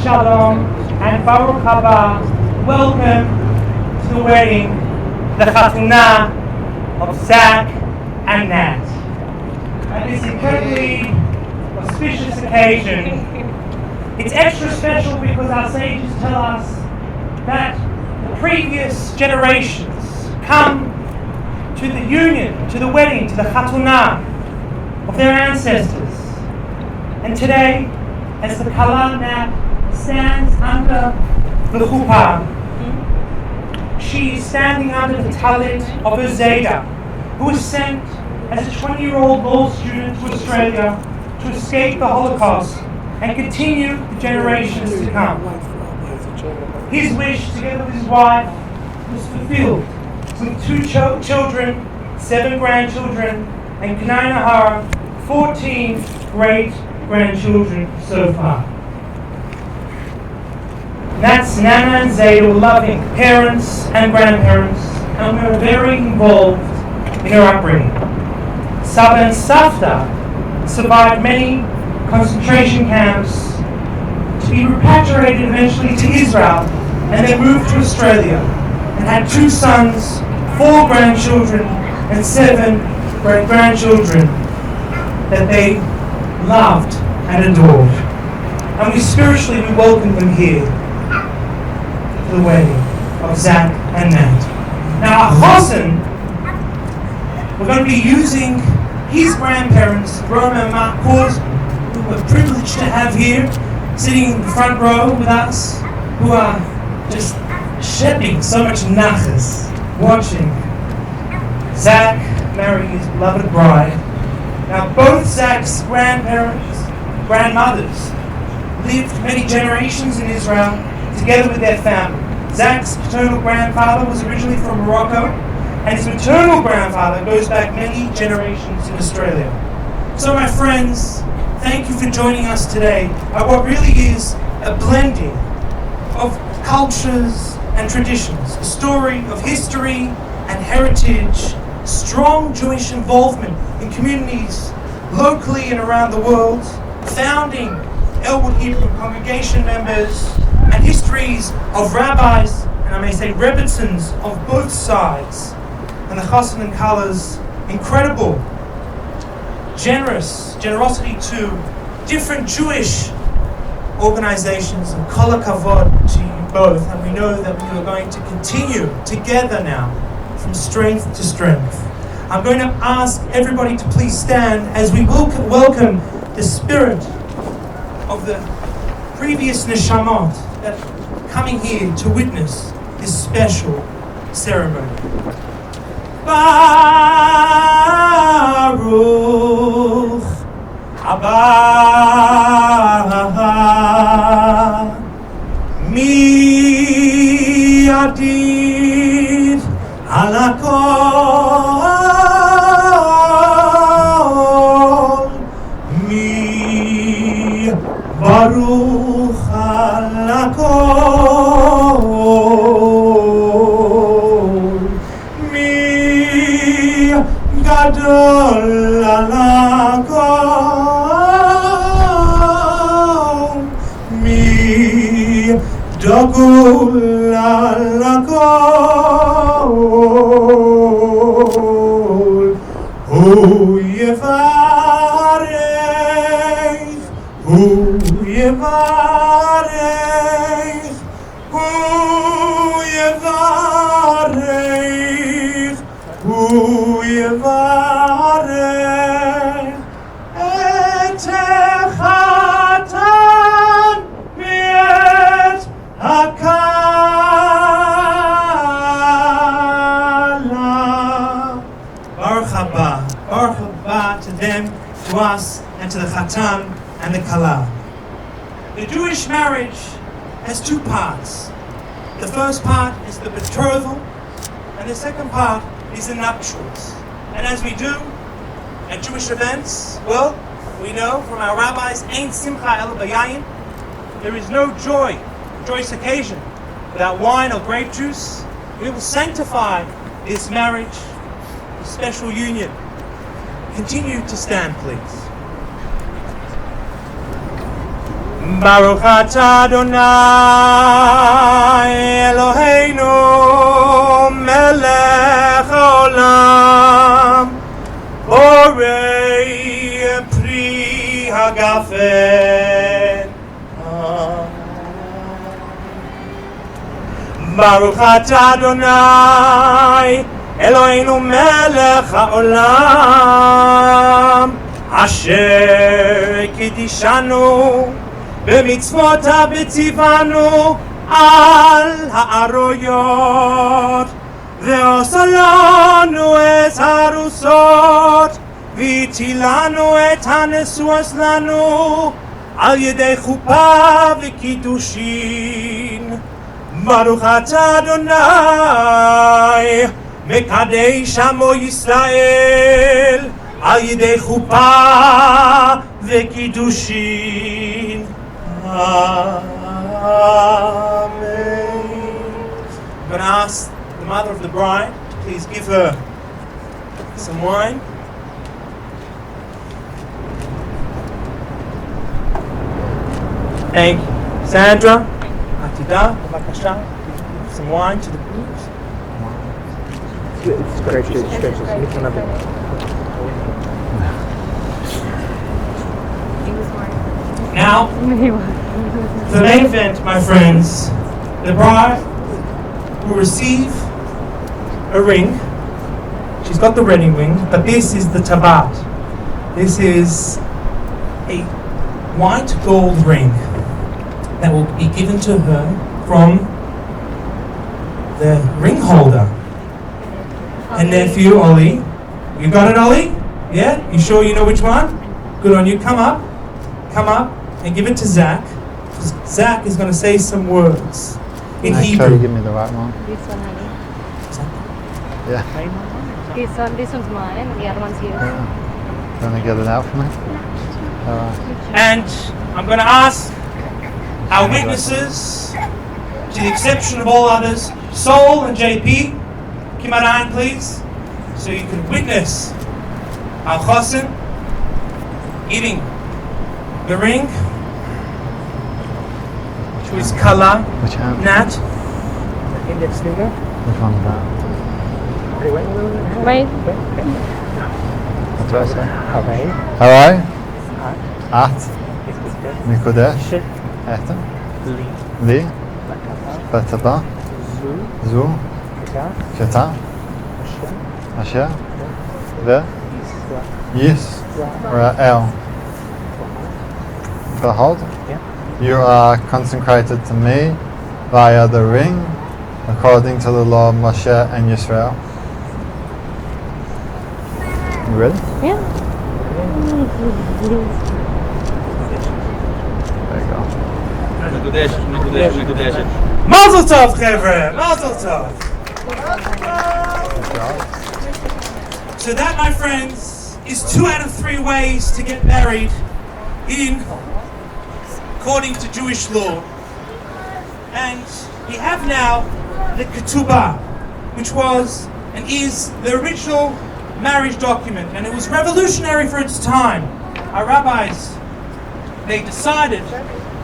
Shalom and Baruch Haba. Welcome to the wedding, the Chatunah of Zach and Nat. At this incredibly auspicious occasion, it's extra special because our sages tell us that the previous generations come to the union, to the wedding, to the Chatunah of their ancestors. And today, as the Kala Nat stands under the chuppah, she is standing under the talit of her Zayda, who was sent as a 20-year-old law student to Australia to escape the Holocaust and continue the generations to come. His wish, together with his wife, was fulfilled with 2 children, 7 grandchildren, and K'nai Nahara, 14 great-grandchildren so far. Nat's Nana and Zayda were loving parents and grandparents and were very involved in her upbringing. Saba and Safta survived many concentration camps to be repatriated eventually to Israel and then moved to Australia and had 2 sons, 4 grandchildren and 7 great-grandchildren that they loved and adored. And we welcome them here to the wedding of Zach and Nat. Now our chosen, we're going to be using his grandparents, Roma and Mark Kors, who we're privileged to have here, sitting in the front row with us, who are just shedding so much nachas, watching Zach marry his beloved bride. Now, both Zach's grandmothers, lived many generations in Israel together with their family. Zach's paternal grandfather was originally from Morocco, and his maternal grandfather goes back many generations in Australia. So, my friends, thank you for joining us today at what really is a blending of cultures and traditions, a story of history and heritage, strong Jewish involvement in communities locally and around the world, founding Elwood Hebrew congregation members, and histories of rabbis, and I may say rebbitzins of both sides, and the chassan and kala's incredible generosity to different Jewish organizations, and kol hakavod to you both. And we know that we are going to continue together now from strength to strength. I'm going to ask everybody to please stand as we will welcome the spirit of the previous neshamot that are coming here to witness this special ceremony. Baruch haba mi yadid halakol mi baruch halakol mi gadol halakol mi dogul halakol hu yevarech hu yevarech hu yevarech hu yevarech et hatan v'et hakala. Baruch haba to them, to us, and to the chatan and the kala. The Jewish marriage has two parts. The first part is the betrothal, and the second part is the nuptials. And as we do at Jewish events, well, we know from our rabbis, Ein simcha el b'yayin, there is no joy, joyous occasion, without wine or grape juice. We will sanctify this marriage, this special union. Continue to stand, please. Baruch atah Adonai Eloheinu melech haolam borei pri hagafen. Baruch atah Adonai Eloheinu melech haolam asher kidishanu במצוותיו וציוונו על הארויות ועושה לנו את הרוסות והטילנו את הנשואות לנו על ידי חופה וקידושין. ברוך אתה אדוני מקדש עמו ישראל על ידי חופה וקידושין. Amen. I'm going to ask the mother of the bride to please give her some wine. Thank you. Sandra, Atida, bavakasha, give some wine to the groups. It's great. Now, the main event, my friends, the bride will receive a ring. She's got the wedding ring, but this is the tabat. This is a white gold ring that will be given to her from the ring holder and nephew, Ollie. You got it, Ollie? Yeah? You sure you know which one? Good on you. Come up, and give it to Zach. Zach is going to say some words in Make Hebrew. sure you give me the right one. This one, honey. Yeah. This one's mine, and the other one's yours. Yeah. You want to get it out for me? Alright. And I'm going to ask our witnesses, to the exception of all others, Sol and JP, come on, please, so you can witness our chosin eating the ring to his kala, Which hand? Nat. Index finger. Which one is that? Wait. What do I say? Hawaii. Hawaii. At. At. Mikodesh. Shit. Etem. Li. Li. Bataba. Bataba. Zu. Zu. Keta. Keta. Asher. Asher. Ve. Isra. Yisrael. Behold. Yeah. You are consecrated to me via the ring, according to the law of Moshe and Yisrael. You ready? Yeah. There you go. Mazel tov, chevre! Mazel tov! Good job. So that, my friends, is 2 out of 3 ways to get married according to Jewish law. And we have now the ketubah, which was and is the original marriage document, and it was revolutionary for its time. Our rabbis, they decided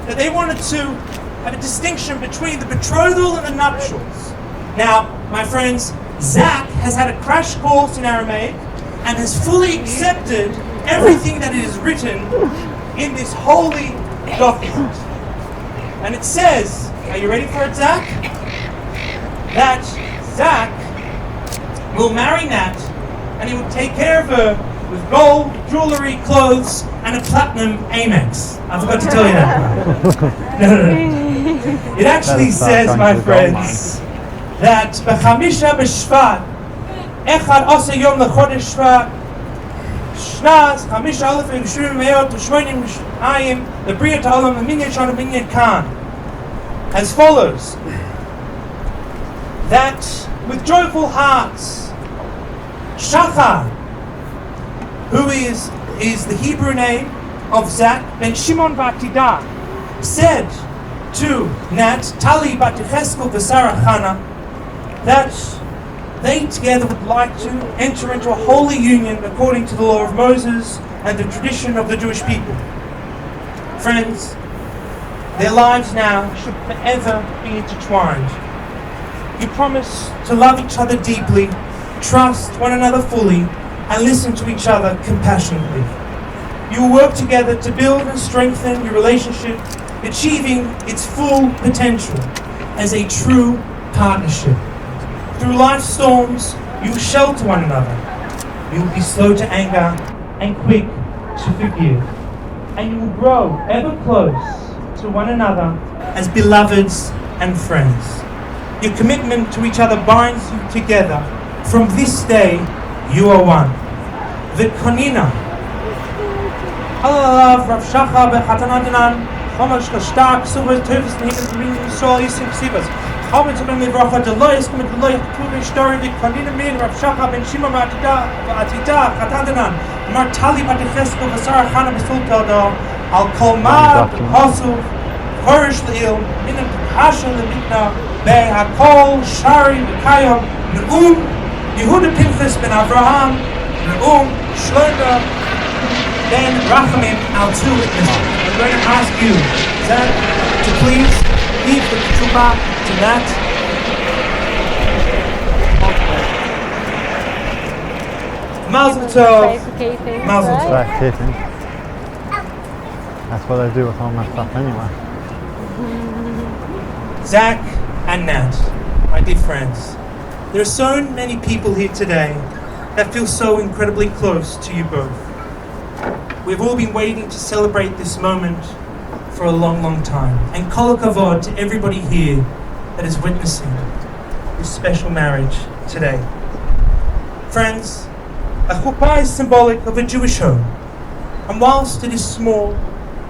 that they wanted to have a distinction between the betrothal and the nuptials. Now, my friends, Zach has had a crash course in Aramaic and has fully accepted everything that is written in this holy document. And it says, are you ready for it, Zach? That Zach will marry Nat, and he will take care of her with gold, jewelry, clothes, and a platinum Amex. I forgot to tell you that. No. It actually says, my friends, that b'chamisha b'shvat, echad asa yom l'chodesh shvat, shnaz, chamisha alef v'shuvim me'ot v'shmoinim v'shayim, the bria ta'olam v'minyan shana minyan kan. As follows, that with joyful hearts, Shachar, who is the Hebrew name of Zach ben Shimon Vatida, said to Natalie Batecheskel Vesara Chana that they together would like to enter into a holy union according to the law of Moses and the tradition of the Jewish people. Friends, their lives now should forever be intertwined. You promise to love each other deeply, trust one another fully, and listen to each other compassionately. You will work together to build and strengthen your relationship, achieving its full potential as a true partnership. Through life's storms, you will shelter one another. You will be slow to anger and quick to forgive. And you will grow ever close to one another as beloveds and friends. Your commitment to each other binds you together. From this day, you are one. V'konina. Halalav Rav Shachar b'chatanadanan. Chomash kashtar k'suvas tevis nehimas min Yisrael yisim ksivas. Chomet zubim livracha deloyes kumet deloy k'tuvin shtori v'konina min Rav Shachar ben Shimon v'atita chatadanan. Natalie Batecheskel v'sara chana b'sul teldo. Al kol ma b'chosuv chorish l'il minim t'kasha l'mitna be'hakol shari v'kayom ne'um Yehuda Pinchas ben Avraham, Re'um, Shlomo, ben Rachamim, our 2 witnesses. I'm going to ask you, Zach, to please leave the ketubah to Nat. Mazel tov. Mazel tov. Right, keeping. That's what I do with all my stuff anyway. Zach and Nat, my dear friends. There are so many people here today that feel so incredibly close to you both. We've all been waiting to celebrate this moment for a long, long time. And kol hakavod to everybody here that is witnessing this special marriage today. Friends, a chuppah is symbolic of a Jewish home, and whilst it is small,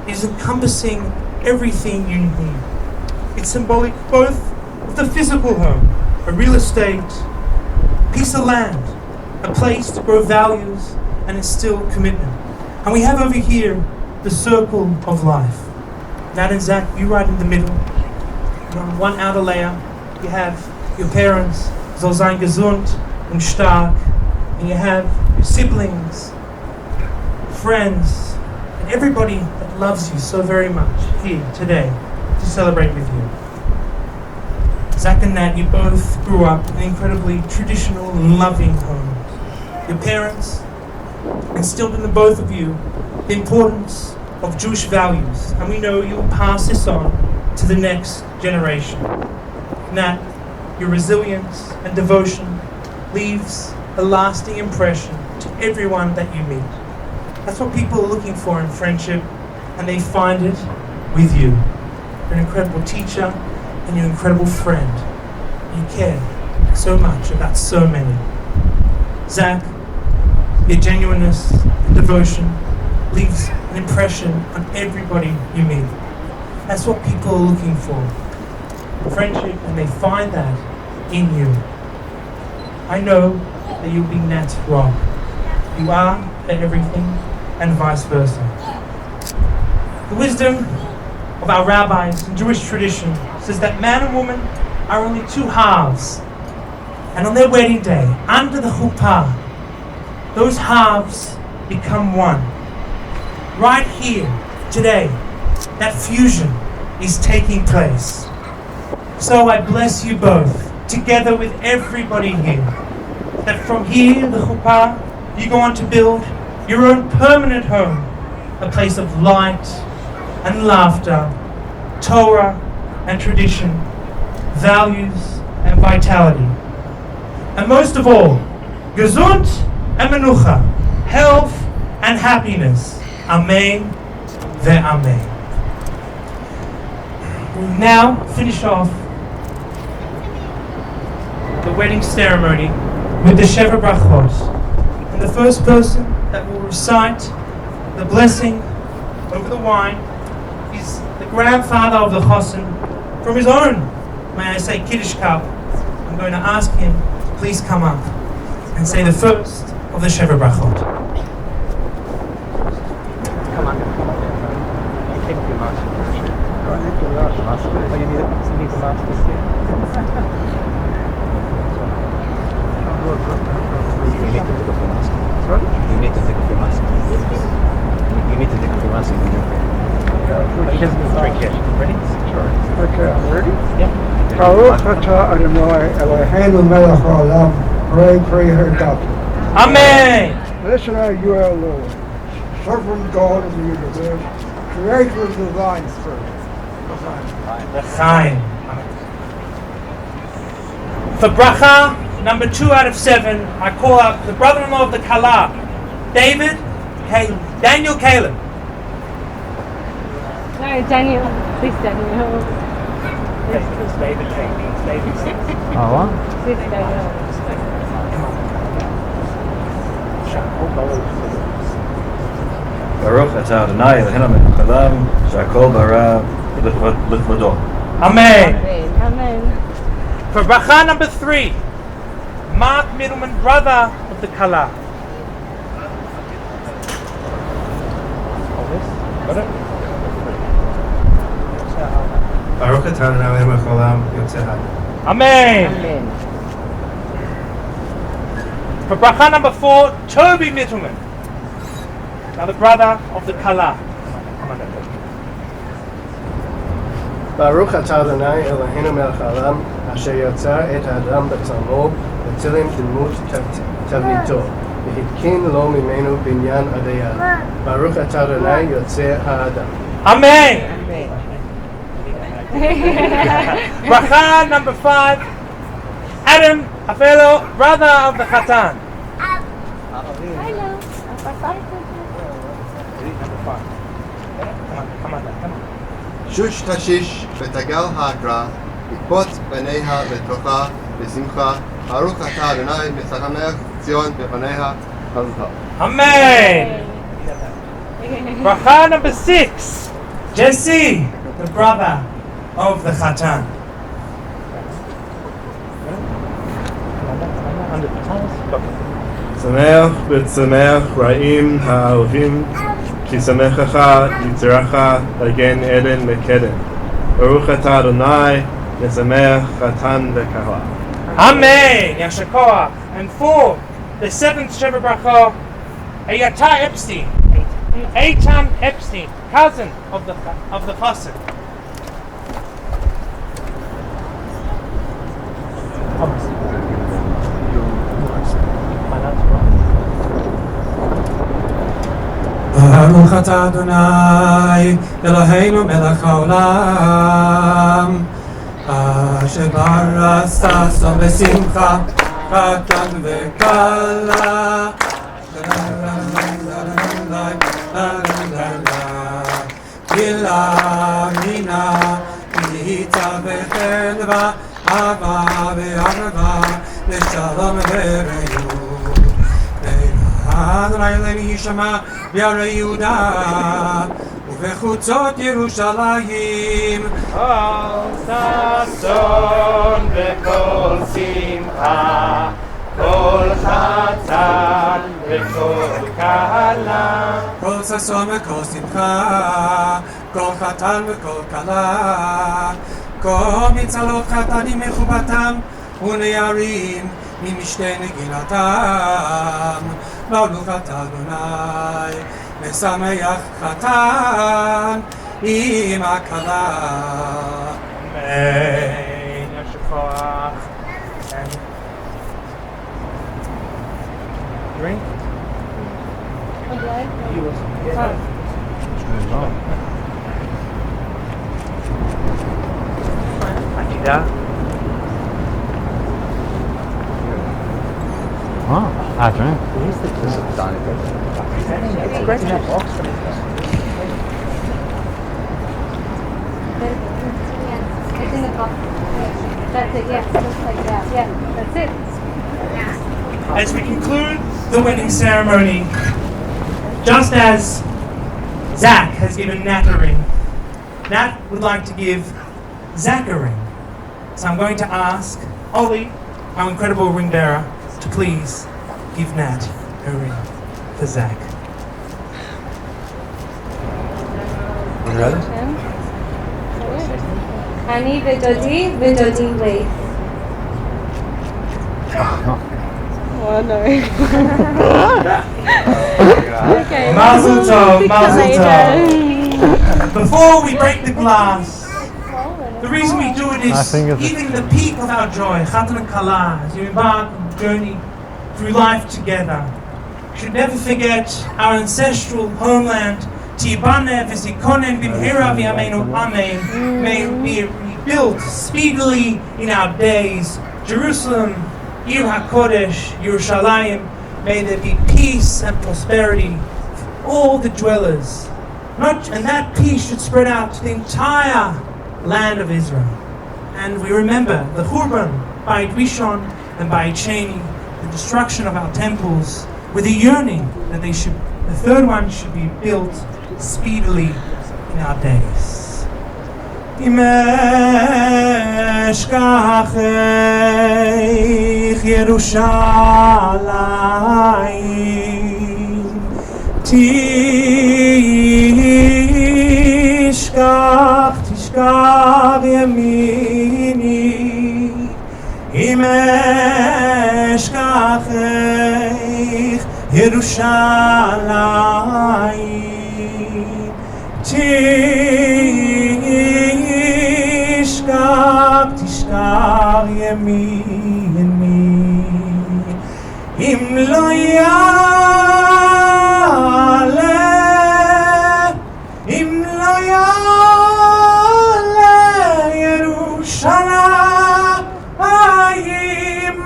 it is encompassing everything you need. It's symbolic both of the physical home, a real estate, piece of land, a place to grow values and instill commitment. And we have over here the circle of life. Nat and Zach, you right in the middle. And on one outer layer, you have your parents, soll sein gesund und stark, and you have your siblings, friends, and everybody that loves you so very much here today to celebrate with you. Zach and Nat, you both grew up in incredibly traditional and loving homes. Your parents instilled in the both of you the importance of Jewish values, and we know you'll pass this on to the next generation. Nat, your resilience and devotion leaves a lasting impression to everyone that you meet. That's what people are looking for in friendship, and they find it with you. You're an incredible teacher and you're an incredible friend. You care so much about so many. Zach, your genuineness and devotion leaves an impression on everybody you meet. That's what people are looking for. Friendship, and they find that in you. I know that you'll be Nat's rock. You are for everything, and vice versa. The wisdom of our rabbis in Jewish tradition says that man and woman are only two halves. And on their wedding day, under the chuppah, those halves become one. Right here, today, that fusion is taking place. So I bless you both, together with everybody here, that from here, the chuppah, you go on to build your own permanent home, a place of light and laughter, Torah and tradition, values and vitality. And most of all, gesund and menucha, health and happiness. Amen ve'amen. We'll now finish off the wedding ceremony with the Sheva Brachot. And the first person that will recite the blessing over the wine is the grandfather of the Chosson from his own, may I say, Kiddush cup. I'm going to ask him to please come up and say the first of the Sheva Brachot. Come on. You take your mask. Do I need your mask? Oh, you need the mask to see? You need to take off your mask. Sorry? You need to take off your mask. You need to take off your mask. He doesn't drink yet. Ready? Sure. Okay, I'm ready. Yeah. Baruch atah Adonai Eloheinu melech haolam, pray her God. Amen. Listen, you are Lord, sovereign God of the universe, creator of the vine spirit. L'chaim. For bracha number 2 out of 7, I call up the brother-in-law of the Kala, Daniel Caleb. No, Daniel. Please, Daniel. It's David. Oh, what? Please, Daniel. Baruch atah Adonai Eloheinu melech haolam, shehakol bara l'kvodo. Amen. Amen. For bracha number 3, Mark Middleman, brother of the Kala. Baruch atah Adonai Eloheinu melech haolam, yotzei ha'olam. Amen. Amen. For bracha number 4, Toby Middleman, another brother of the Kala. Baruch atah Adonai Eloheinu melech haolam, asher yatsa et האדם בצלמו בצלם דמות תבניתו, והתקין לו ממנו בניין עד היד. ברוך אתה אדוני יוצא האדם. Amen. Bracha number 5, Adam, a fellow brother of the Khatan. Hello. Come on. שוש תשיש ותגל הגרה, יקפוץ פניה לתוכה, בשמחה. ברוך אתה אדוני משחמך ציון בפניה חזקה. Amen. Bracha number 6. Jesse, the brother of the Chatan. שמח וצמח רעים האהובים, כי שמחך יצרך לגן עדן מקדם. ברוך אתה אדוני, משמח חתן וכלה. Amen. Yasher koach. And 4, the 7th Sheva Bracha, Eyata Epstein. Eitan Epstein, cousin of the Chassid. Baruch atah Adonai Eloheinu melech haolam Asher barastasam besimcha Chatan vekala Gila mina Gilita vechelva Ava ve'arva Leshalom ve'reyut Adonai Eloheinu yishama Bi'arei Yehuda Uvechutzot Yerushalayim Kol sason v'kol simcha, kol chatan v'kol kala. Kol sason v'kol simcha Kol chatan v'kol kala Kol mitzalot chatanim mechubatam Uneyarim ממשתה נגינתם, ברוך אתה אדוני, משמח חתן עם הכלה. Amen. Yasher koach. And drink. Akida. Oh, I drink. This is Donnie. It's great to have box for this. It's in the box. That's it, yes, just like that. Yeah, that's it. As we conclude the wedding ceremony, just as Zach has given Nat a ring, Nat would like to give Zach a ring. So I'm going to ask Ollie, our incredible ring bearer, to please give Nat a ring for Zach. You ready? אני ודודי ודודי לי. Oh no. Okay. Mazel tov, Fix it mazel later. tov. Before we break the glass, the reason we do it I is think it's- even the peak of our joy, Chatan and Kala, as you embark on a journey through life together. We should never forget our ancestral homeland, Tibane v'zikonen b'mhira v'yameinu amen. May it be rebuilt speedily in our days. Jerusalem, Ir HaKodesh, Yerushalayim, may there be peace and prosperity for all the dwellers. And that peace should spread out to the entire land of Israel. And we remember the Churban, Beit Rishon and Beit Sheni, the destruction of our temples, with a yearning that the third one should be built speedily in our days. Imeshkachech Yerushalayim Tishkach yamini Imeshkachech Yerushalayim Tishkach yamini Im lo yale Yerushalayim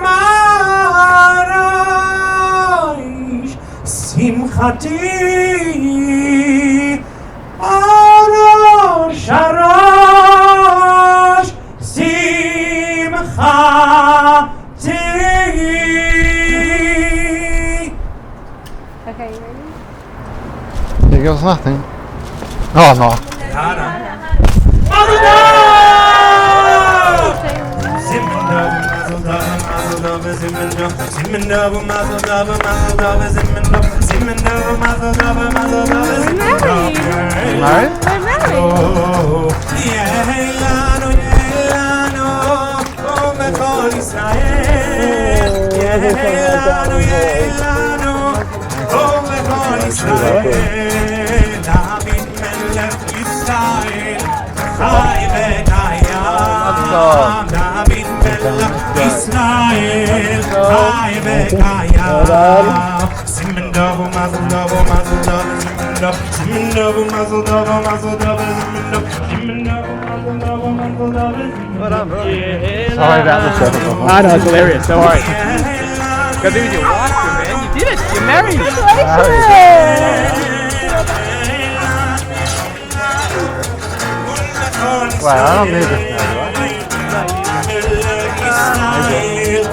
Arash Simchati Arash Simcha Okay, you ready? Here goes nothing. Oh no. Married? Sorry about the trouble. I know, it's hilarious. Don't worry. Gotta be with your wife, man. You did it. You're married. Well, I don't need this now, I can't believe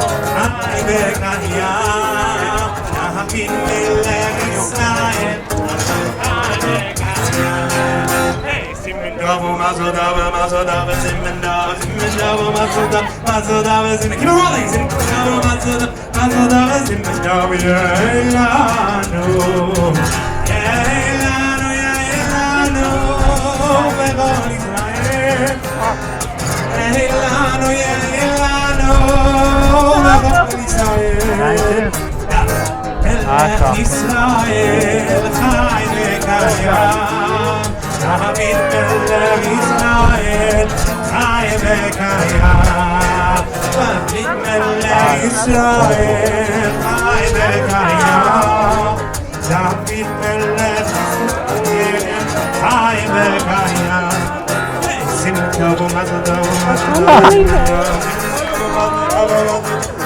it.